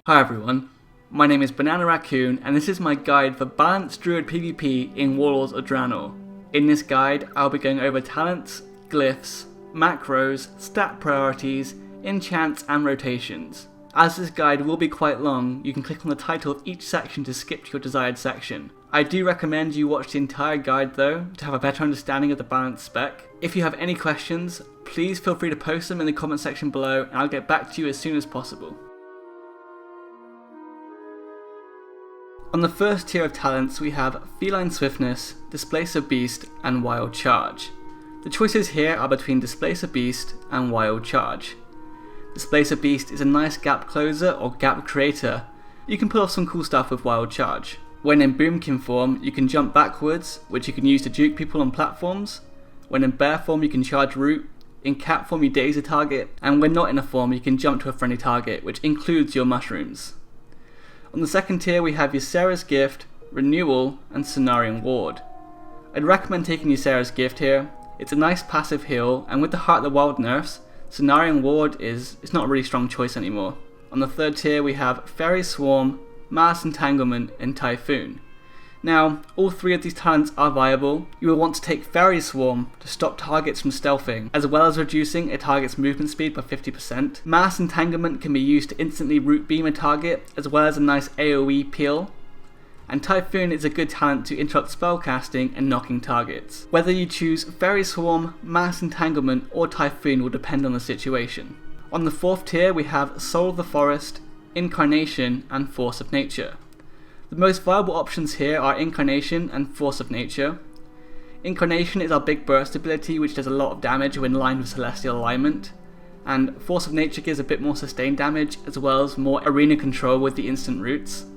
Hi everyone, my name is Banana Raccoon and this is my guide for balanced Druid PvP in Warlords of Draenor. In this guide, I'll be going over talents, glyphs, macros, stat priorities, enchants and rotations. As this guide will be quite long, you can click on the title of each section to skip to your desired section. I do recommend you watch the entire guide though, to have a better understanding of the balanced spec. If you have any questions, please feel free to post them in the comment section below and I'll get back to you as soon as possible. On the first tier of talents we have Feline Swiftness, Displacer Beast and Wild Charge. The choices here are between Displacer Beast and Wild Charge. Displacer Beast is a nice gap closer or gap creator. You can pull off some cool stuff with Wild Charge. When in boomkin form you can jump backwards, which you can use to juke people on platforms. When in bear form you can charge root, in cat form you daze a target, and when not in a form you can jump to a friendly target, which includes your mushrooms. On the second tier we have Ysera's Gift, Renewal and Cenarian Ward. I'd recommend taking Ysera's Gift here. It's a nice passive heal, and with the Heart of the Wild nerfs, Cenarian Ward is not a really strong choice anymore. On the third tier we have Fairy Swarm, Mass Entanglement and Typhoon. Now, all three of these talents are viable. You will want to take Fairy Swarm to stop targets from stealthing, as well as reducing a target's movement speed by 50%. Mass Entanglement can be used to instantly root beam a target, as well as a nice AoE peel. And Typhoon is a good talent to interrupt spellcasting and knocking targets. Whether you choose Fairy Swarm, Mass Entanglement or Typhoon will depend on the situation. On the fourth tier we have Soul of the Forest, Incarnation and Force of Nature. The most viable options here are Incarnation and Force of Nature. Incarnation is our big burst ability which does a lot of damage when lined with Celestial Alignment, and Force of Nature gives a bit more sustained damage as well as more arena control with the instant roots.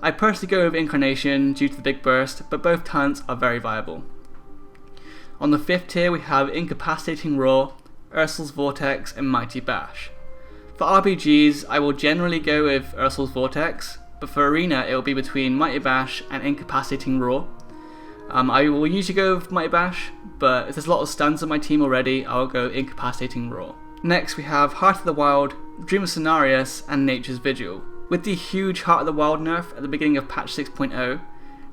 I personally go with Incarnation due to the big burst, but both talents are very viable. On the fifth tier we have Incapacitating Roar, Ursul's Vortex and Mighty Bash. For RPGs I will generally go with Ursul's Vortex, but for Arena it will be between Mighty Bash and Incapacitating Roar. I will usually go with Mighty Bash, but if there's a lot of stuns on my team already, I'll go Incapacitating Roar. Next we have Heart of the Wild, Dream of Cenarius and Nature's Vigil. With the huge Heart of the Wild nerf at the beginning of patch 6.0,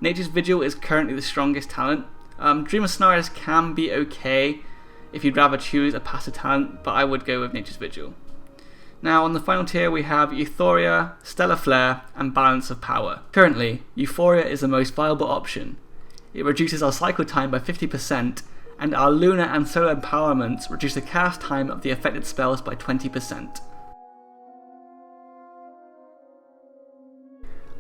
Nature's Vigil is currently the strongest talent. Dream of Cenarius can be okay if you'd rather choose a passive talent, but I would go with Nature's Vigil. Now on the final tier we have Euphoria, Stellar Flare and Balance of Power. Currently, Euphoria is the most viable option. It reduces our cycle time by 50% and our lunar and solar empowerments reduce the cast time of the affected spells by 20%.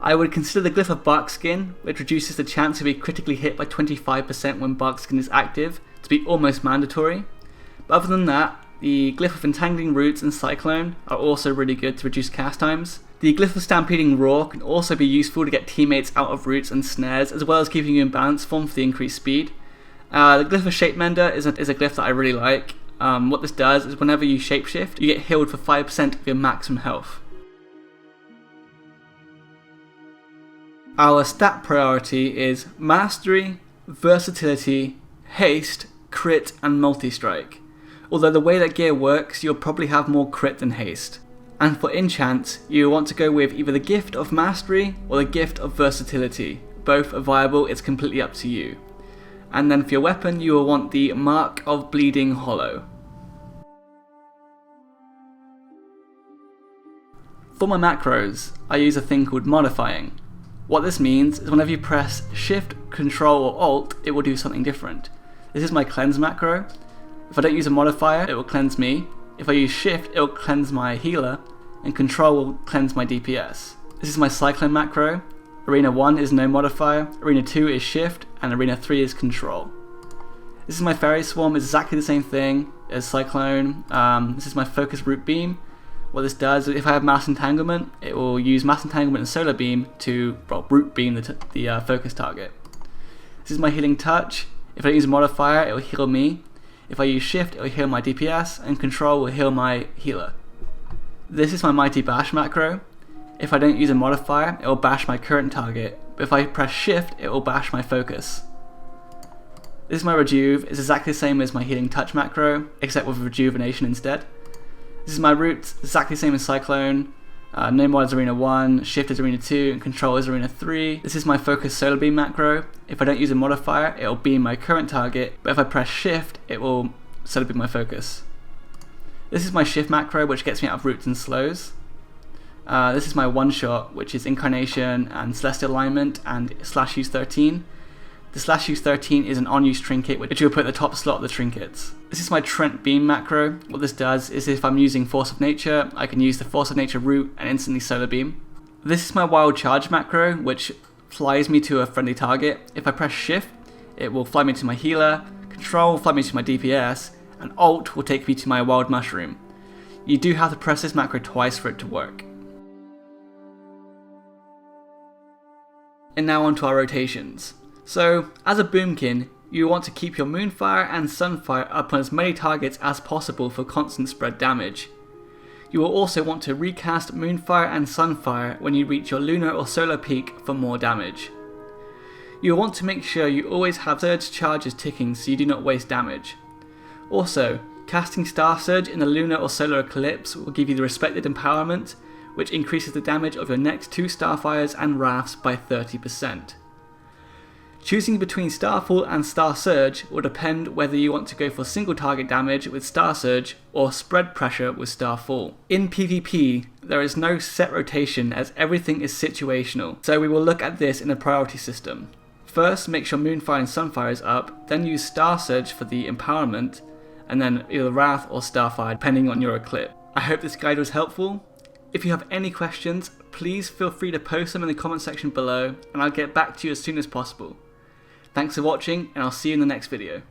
I would consider the Glyph of Barkskin, which reduces the chance to be critically hit by 25% when Barkskin is active, to be almost mandatory. But other than that, the Glyph of Entangling Roots and Cyclone are also really good to reduce cast times. The Glyph of Stampeding Roar can also be useful to get teammates out of roots and snares, as well as keeping you in balance form for the increased speed. The Glyph of Shapemender is a glyph that I really like. What this does is whenever you shapeshift, you get healed for 5% of your maximum health. Our stat priority is Mastery, Versatility, Haste, Crit and Multi-Strike. Although the way that gear works, you'll probably have more crit than haste. And for enchants, you want to go with either the Gift of Mastery or the Gift of Versatility. Both are viable, it's completely up to you. And then for your weapon, you will want the Mark of Bleeding Hollow. For my macros, I use a thing called modifying. What this means is whenever you press Shift, Control or Alt, it will do something different. This is my cleanse macro. If I don't use a modifier, it will cleanse me. If I use Shift, it will cleanse my healer, and Control will cleanse my DPS. This is my Cyclone macro. Arena 1 is no modifier, Arena 2 is Shift, and Arena 3 is Control. This is my Fairy Swarm, it's exactly the same thing as Cyclone. This is my Focus Root Beam. What this does, if I have Mass Entanglement, it will use Mass Entanglement and Solar Beam to root beam the focus target. This is my Healing Touch. If I don't use a modifier, it will heal me. If I use Shift, it will heal my DPS, and Control will heal my healer. This is my Mighty Bash macro. If I don't use a modifier, it will bash my current target, but if I press Shift, it will bash my focus. This is my Rejuve, it's exactly the same as my Healing Touch macro, except with Rejuvenation instead. This is my Roots, exactly the same as Cyclone. No Mod is Arena 1, Shift is Arena 2, and Control is Arena 3. This is my Focus Solar Beam macro. If I don't use a modifier, it will beam my current target, but if I press Shift, it will Solar Beam my focus. This is my Shift macro, which gets me out of roots and slows. This is my one-shot, which is Incarnation and Celestial Alignment and /use 13. The /use 13 is an on-use trinket, which you'll put at the top slot of the trinkets. This is my Trent Beam macro. What this does is if I'm using Force of Nature, I can use the Force of Nature root and instantly Solar Beam. This is my Wild Charge macro, which flies me to a friendly target. If I press Shift, it will fly me to my healer, Control will fly me to my DPS, and Alt will take me to my Wild Mushroom. You do have to press this macro twice for it to work. And now onto our rotations. So, as a boomkin, you want to keep your Moonfire and Sunfire up on as many targets as possible for constant spread damage. You will also want to recast Moonfire and Sunfire when you reach your lunar or solar peak for more damage. You will want to make sure you always have surge charges ticking so you do not waste damage. Also, casting Star Surge in the lunar or solar eclipse will give you the respected empowerment, which increases the damage of your next 2 Starfires and Wraths by 30%. Choosing between Starfall and Star Surge will depend whether you want to go for single target damage with Star Surge or spread pressure with Starfall. In PvP, there is no set rotation as everything is situational, so we will look at this in a priority system. First, make sure Moonfire and Sunfire is up, then use Star Surge for the empowerment, and then either Wrath or Starfire depending on your eclipse. I hope this guide was helpful. If you have any questions, please feel free to post them in the comment section below and I'll get back to you as soon as possible. Thanks for watching and I'll see you in the next video.